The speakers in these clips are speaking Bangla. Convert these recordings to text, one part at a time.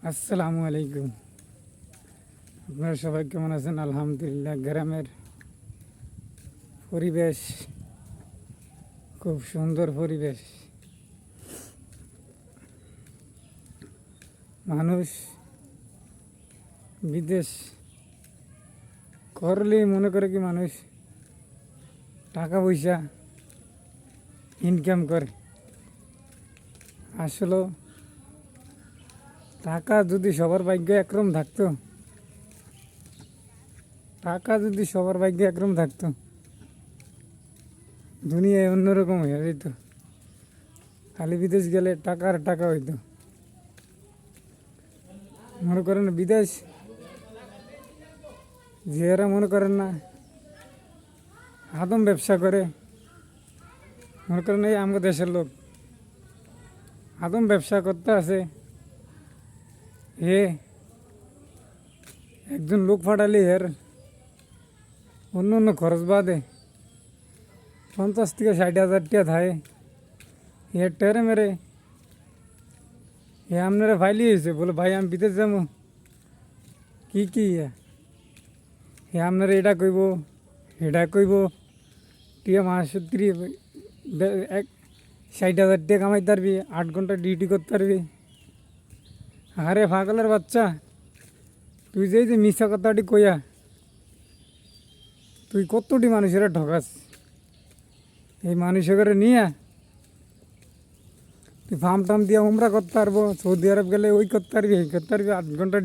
আসসালামু আলাইকুম। আপনারা সবাই কেমন আছেন? আলহামদুলিল্লাহ। গ্রামের পরিবেশ খুব সুন্দর পরিবেশ। মানুষ বিদেশ করলেই মনে করে কি মানুষ টাকা পয়সা ইনকাম করে। আসলে টাকা যদি সবার ভাগ্যে একরকম থাকতো, দুনিয়ায় অন্যরকম হয়ে যেত। খালি বিদেশ গেলে টাকা আর টাকা হইতো। মনে করেন বিদেশ যারা মনে করেন না আদম ব্যবসা করে, মনে করেন এই আমাদের দেশের লোক আদম ব্যবসা করতে আছে, একজন লোক ফাটালি অন্য অন্য খরচ বাদে 50 থেকে 60,000 টাকা থাকে। টেরে মেরে আপনারা ফাইলি হয়েছে বলে ভাই আমি বিদেশ যাবো কি আপনারা এটা কইব টিয়া মাস 60,000 টাকা কামাইতে পারবি, 8 ঘন্টা ডিউটি করতে পারবি। আরে পাগলের বাচ্চা, তুই যে মিথ্যা কথাটি কইয়া তুই কতটি মানুষেরা ঠকাস। এই মানুষের নিয়ে তুই ফার্ম টাম দিয়ে উমরা করতে পারবো, সৌদি আরব গেলে ওই করতে পারবি, 8 ঘন্টা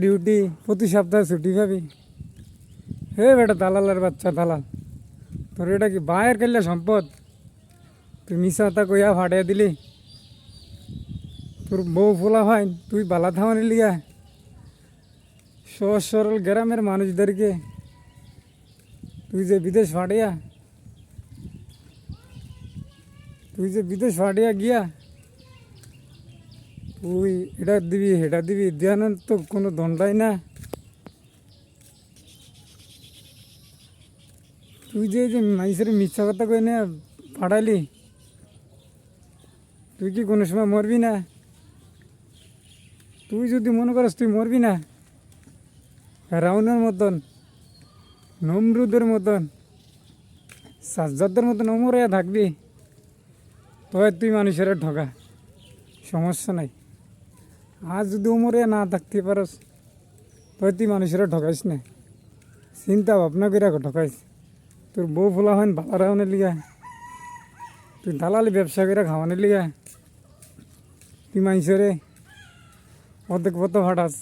ডিউটি, প্রতি সপ্তাহে ছুটি পাবি। বেটা দালালের বাচ্চা, দালাল। তোর এটা কি বায়ের করলে সম্পদ? তুই মিশা কথা কইয়া ফাটিয়ে দিলি। তোর বউ ফোলা হয়, তুই বালা থামানি লিয়া সহজ সরল গ্রামের মানুষদেরকে তুই যে বিদেশ ফাটিয়া গিয়া তুই এটা দিবি সেটা দিবি, দেওয়ানোর তো কোনো দণ্ডাই না। তুই যে মানুষের মিথ্যা কথা কই না ফাটাইলি, তুই কি কোনো সময় মরবি না? তুই যদি মনে করিস তুই মরবি না, রাউনের মতন, নমরুদের মতন, সাজ্জাদের মতন অমর থাকবি, তবে তুই মানুষের ঠকা, সমস্যা নাই। আর যদি অমরে না থাকতে পারস তবে তুই মানুষের ঠকাইস না। চিন্তা ভাবনা করে ঠকাইস। তোর বউ ফোলা হয় ভালো রাউনের লিগা, তুই দালালি ব্যবসা করে খাওয়ানোর লিগা তুই মানুষেরে অর্ধেক পথ ফাটাস।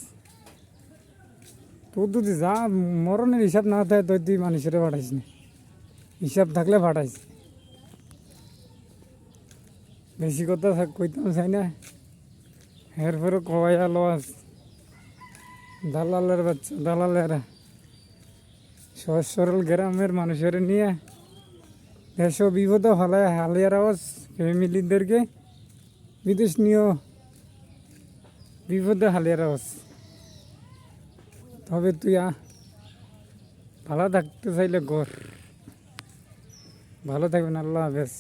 তোর যদি যা মরণের হিসাব না থাকে তো তুই মানুষের ফাটাইস না, হিসাব থাকলে ফাটাইস। বেশি কথা কইতাম চাই না, এরপরে কয়া লস। দালালের বাচ্চা, দালালেরা সহজ সরল গ্রামের মানুষের নিয়ে দেশ বিপদ হলায় হালিয়ার আওয়াজ ফ্যামিলিদেরকে বিদেশ নিয়েও বিপদে হালিয়ার আওয়াজ। তবে তুই ভালো থাকতে চাইলে ঘর ভালো থাকবেন। আল্লাহ হাফেজ।